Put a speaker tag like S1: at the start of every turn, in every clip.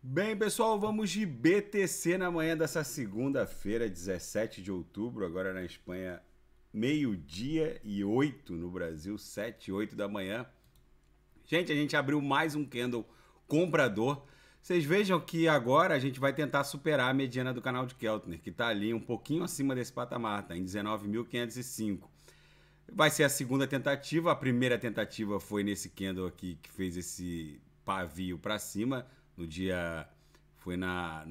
S1: Bem, pessoal, vamos de BTC na manhã dessa segunda-feira, 17 de outubro, agora na Espanha, meio-dia e 8 no Brasil, 7 e 8 da manhã. Gente, a gente abriu mais um candle comprador. Vocês vejam que agora a gente vai tentar superar a mediana do canal de Keltner, que está ali um pouquinho acima desse patamar, está em 19.505. Vai ser a segunda tentativa. A primeira tentativa foi nesse candle aqui que fez esse pavio para cima no dia, foi na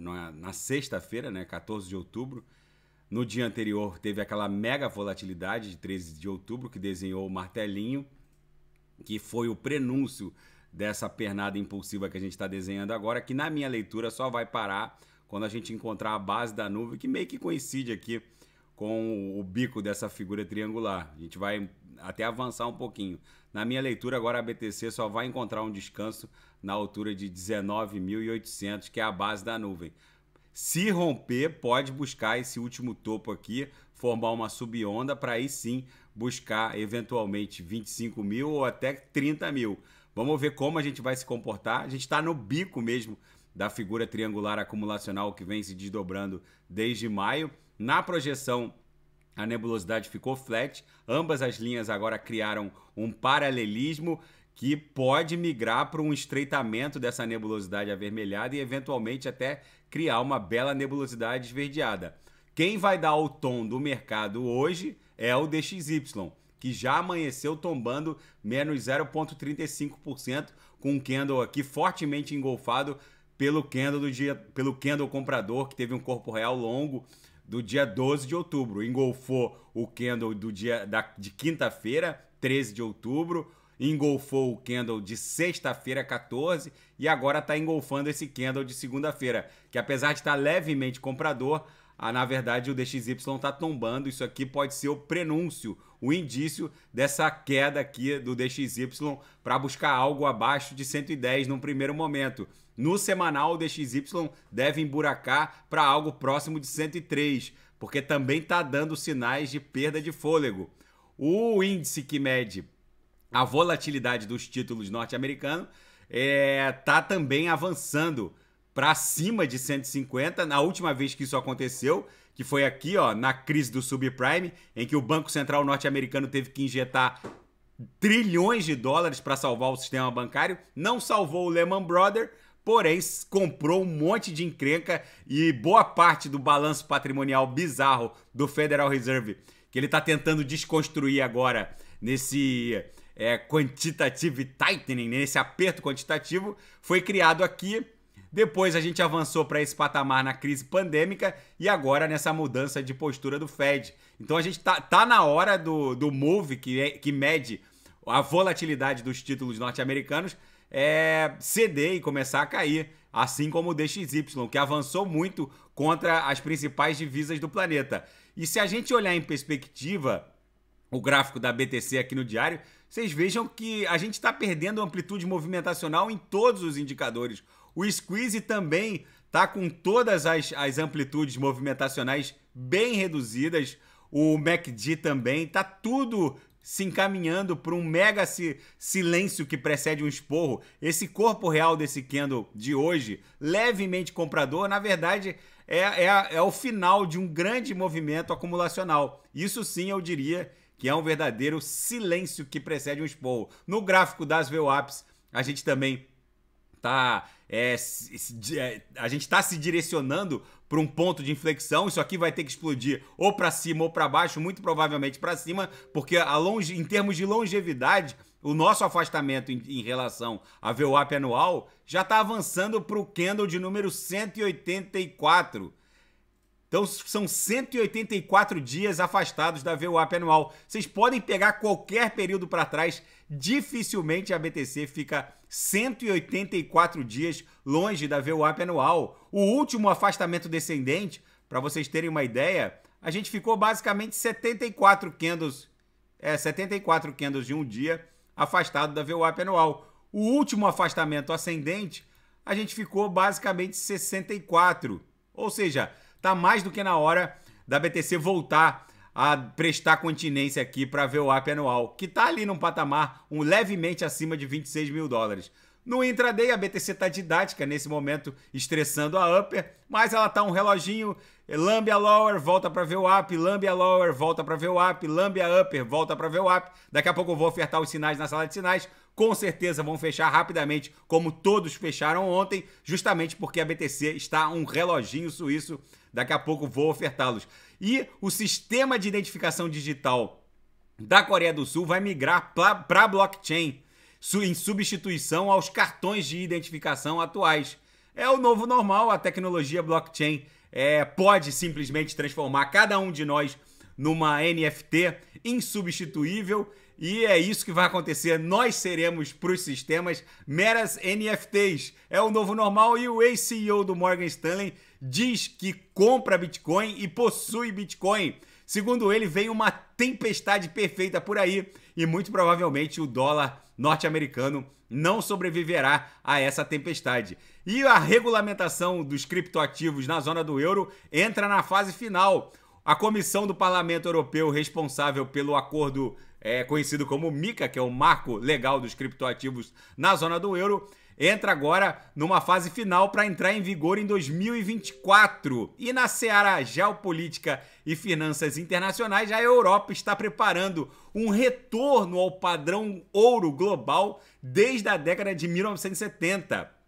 S1: sexta-feira, né, 14 de outubro. No dia anterior teve aquela mega volatilidade de 13 de outubro que desenhou o martelinho, que foi o prenúncio dessa pernada impulsiva que a gente está desenhando agora, que na minha leitura só vai parar quando a gente encontrar a base da nuvem, que meio que coincide aqui com o bico dessa figura triangular. A gente vai até avançar um pouquinho. Na minha leitura, agora a BTC só vai encontrar um descanso na altura de 19.800, que é a base da nuvem. Se romper, pode buscar esse último topo aqui, formar uma subonda para aí sim buscar eventualmente 25 mil ou até 30 mil. Vamos ver como a gente vai se comportar. A gente está no bico mesmo da figura triangular acumulacional que vem se desdobrando desde maio. Na projeção, a nebulosidade ficou flat. Ambas as linhas agora criaram um paralelismo que pode migrar para um estreitamento dessa nebulosidade avermelhada e eventualmente até criar uma bela nebulosidade esverdeada. Quem vai dar o tom do mercado hoje é o DXY, que já amanheceu tombando menos 0,35%, com um candle aqui fortemente engolfado pelo candle comprador, que teve um corpo real longo do dia 12 de outubro. Engolfou o candle de quinta-feira, 13 de outubro, engolfou o candle de sexta-feira, 14, e agora está engolfando esse candle de segunda-feira, que apesar de estar levemente comprador, na verdade o DXY está tombando. Isso aqui pode ser o prenúncio, o indício dessa queda aqui do DXY para buscar algo abaixo de 110 num primeiro momento. No semanal, o DXY deve emburacar para algo próximo de 103, porque também está dando sinais de perda de fôlego. O índice que mede a volatilidade dos títulos norte-americanos está também avançando para cima de 150. Na última vez que isso aconteceu, que foi aqui, ó, na crise do subprime, em que o Banco Central norte-americano teve que injetar trilhões de dólares para salvar o sistema bancário, não salvou o Lehman Brothers, porém comprou um monte de encrenca e boa parte do balanço patrimonial bizarro do Federal Reserve, que ele está tentando desconstruir agora nesse quantitative tightening, nesse aperto quantitativo, foi criado aqui. Depois a gente avançou para esse patamar na crise pandêmica e agora nessa mudança de postura do Fed. Então a gente tá na hora do move que mede a volatilidade dos títulos norte-americanos ceder e começar a cair, assim como o DXY, que avançou muito contra as principais divisas do planeta. E se a gente olhar em perspectiva o gráfico da BTC aqui no diário, vocês vejam que a gente está perdendo amplitude movimentacional em todos os indicadores. O squeeze também está com todas as amplitudes movimentacionais bem reduzidas. O MACD também está tudo se encaminhando para um mega silêncio que precede um esporro. Esse corpo real desse candle de hoje, levemente comprador, na verdade é o final de um grande movimento acumulacional. Isso sim eu diria que é um verdadeiro silêncio que precede um esporro. No gráfico das VWAPs, a gente também a gente está se direcionando para um ponto de inflexão. Isso aqui vai ter que explodir ou para cima ou para baixo, muito provavelmente para cima, porque em termos de longevidade, o nosso afastamento em relação à VWAP anual já está avançando para o candle de número 184. Então são 184 dias afastados da VWAP anual. Vocês podem pegar qualquer período para trás, dificilmente a BTC fica 184 dias longe da VWAP anual. O último afastamento descendente, para vocês terem uma ideia, a gente ficou basicamente 74 candles de um dia afastado da VWAP anual. O último afastamento ascendente, a gente ficou basicamente 64. Ou seja, tá mais do que na hora da BTC voltar a prestar continência aqui para a VWAP anual, que está ali num patamar levemente acima de 26 mil dólares. No intraday, a BTC está didática nesse momento, estressando a upper, mas ela tá um reloginho, lambe a lower, volta para ver o up, lambe a lower, volta para ver o up, lambe a upper, volta para ver o up. Daqui a pouco eu vou ofertar os sinais na sala de sinais, com certeza vão fechar rapidamente, como todos fecharam ontem, justamente porque a BTC está um reloginho suíço. Daqui a pouco vou ofertá-los. E o sistema de identificação digital da Coreia do Sul vai migrar para blockchain, em substituição aos cartões de identificação atuais. É o novo normal, a tecnologia blockchain pode simplesmente transformar cada um de nós numa NFT insubstituível, e é isso que vai acontecer. Nós seremos para os sistemas meras NFTs. É o novo normal, e o ex-CEO do Morgan Stanley diz que compra Bitcoin e possui Bitcoin. Segundo ele, vem uma tempestade perfeita por aí e muito provavelmente o dólar norte-americano não sobreviverá a essa tempestade. E a regulamentação dos criptoativos na zona do euro entra na fase final. A Comissão do Parlamento Europeu, responsável pelo acordo conhecido como MiCA, que é o Marco Legal dos Criptoativos na zona do euro, entra agora numa fase final para entrar em vigor em 2024. E na seara geopolítica e finanças internacionais, a Europa está preparando um retorno ao padrão ouro global desde a década de 1970.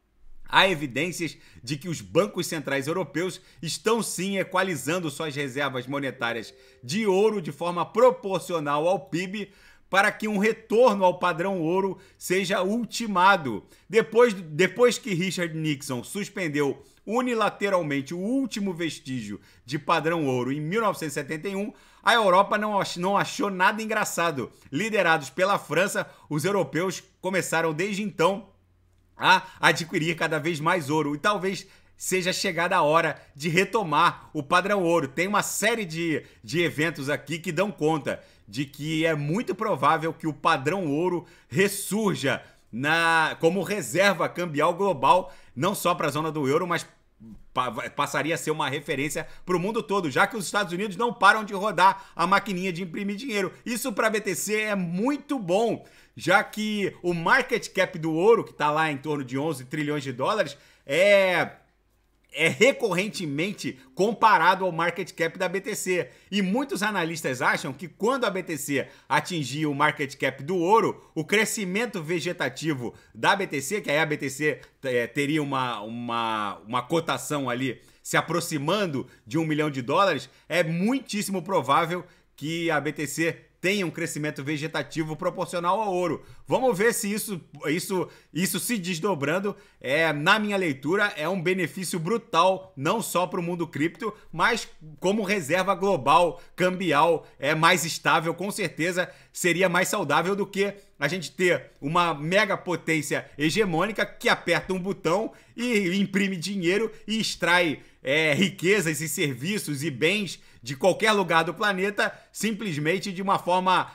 S1: Há evidências de que os bancos centrais europeus estão sim equalizando suas reservas monetárias de ouro de forma proporcional ao PIB, para que um retorno ao padrão ouro seja ultimado. Depois que Richard Nixon suspendeu unilateralmente o último vestígio de padrão ouro em 1971, a Europa não achou nada engraçado. Liderados pela França, os europeus começaram desde então a adquirir cada vez mais ouro, e talvez seja chegada a hora de retomar o padrão ouro. Tem uma série de eventos aqui que dão conta de que é muito provável que o padrão ouro ressurja como reserva cambial global, não só para a zona do euro, mas passaria a ser uma referência para o mundo todo, já que os Estados Unidos não param de rodar a maquininha de imprimir dinheiro. Isso para a BTC é muito bom, já que o market cap do ouro, que está lá em torno de 11 trilhões de dólares, é recorrentemente comparado ao market cap da BTC. E muitos analistas acham que quando a BTC atingir o market cap do ouro, o crescimento vegetativo da BTC, que aí a BTC teria uma cotação ali se aproximando de $1 milhão, é muitíssimo provável que a BTC tenha um crescimento vegetativo proporcional ao ouro. Vamos ver se isso se desdobrando. Na minha leitura, é um benefício brutal, não só para o mundo cripto, mas como reserva global, cambial, mais estável, com certeza seria mais saudável do que a gente ter uma mega potência hegemônica que aperta um botão e imprime dinheiro e extrai riquezas e serviços e bens de qualquer lugar do planeta, simplesmente de uma forma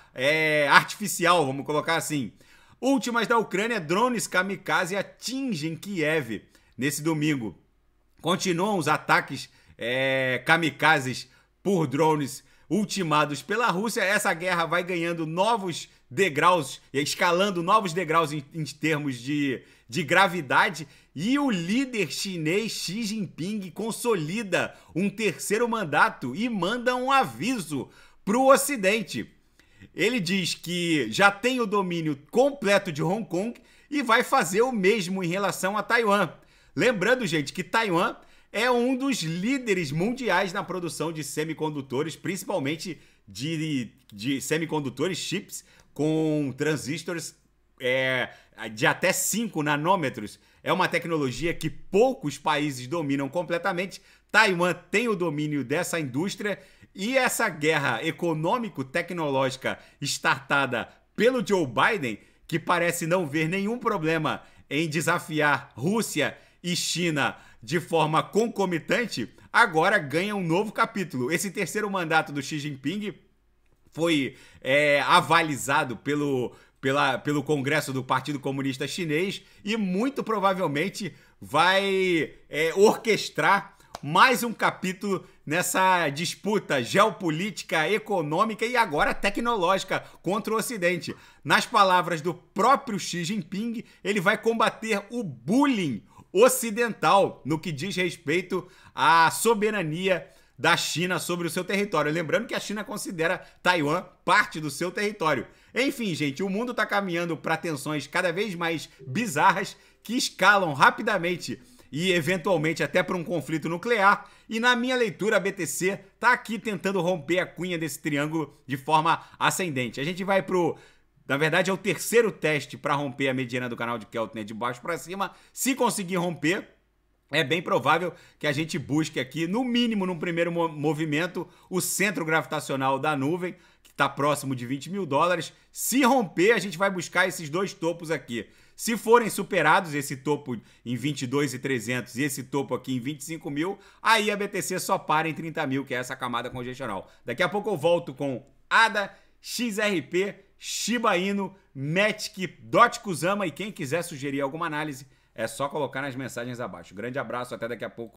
S1: artificial, vamos colocar assim. Últimas da Ucrânia, drones kamikaze atingem Kiev nesse domingo. Continuam os ataques kamikazes por drones ultimados pela Rússia. Essa guerra vai ganhando novos degraus, escalando novos degraus em termos de gravidade, e o líder chinês Xi Jinping consolida um terceiro mandato e manda um aviso para o Ocidente. Ele diz que já tem o domínio completo de Hong Kong e vai fazer o mesmo em relação a Taiwan. Lembrando, gente, que Taiwan é um dos líderes mundiais na produção de semicondutores, principalmente de semicondutores, chips, com transistores de até 5 nanômetros. É uma tecnologia que poucos países dominam completamente. Taiwan tem o domínio dessa indústria, e essa guerra econômico-tecnológica startada pelo Joe Biden, que parece não ver nenhum problema em desafiar Rússia e China de forma concomitante, agora ganha um novo capítulo. Esse terceiro mandato do Xi Jinping foi avalizado pelo Congresso do Partido Comunista Chinês e muito provavelmente vai orquestrar mais um capítulo nessa disputa geopolítica, econômica e agora tecnológica contra o Ocidente. Nas palavras do próprio Xi Jinping, ele vai combater o bullying ocidental no que diz respeito à soberania da China sobre o seu território. Lembrando que a China considera Taiwan parte do seu território. Enfim, gente, o mundo está caminhando para tensões cada vez mais bizarras que escalam rapidamente e eventualmente até para um conflito nuclear. E na minha leitura, a BTC está aqui tentando romper a cunha desse triângulo de forma ascendente. A gente vai pro... Na verdade, é o terceiro teste para romper a mediana do canal de Keltner de baixo para cima. Se conseguir romper, é bem provável que a gente busque aqui, no mínimo, num primeiro movimento, o centro gravitacional da nuvem, que está próximo de 20 mil dólares. Se romper, a gente vai buscar esses dois topos aqui. Se forem superados, esse topo em 22.300 e esse topo aqui em 25 mil, aí a BTC só para em 30 mil, que é essa camada congestional. Daqui a pouco eu volto com ADA, XRP, Shiba Inu, Matic, DOT Kusama, e quem quiser sugerir alguma análise, é só colocar nas mensagens abaixo. Grande abraço, até daqui a pouco.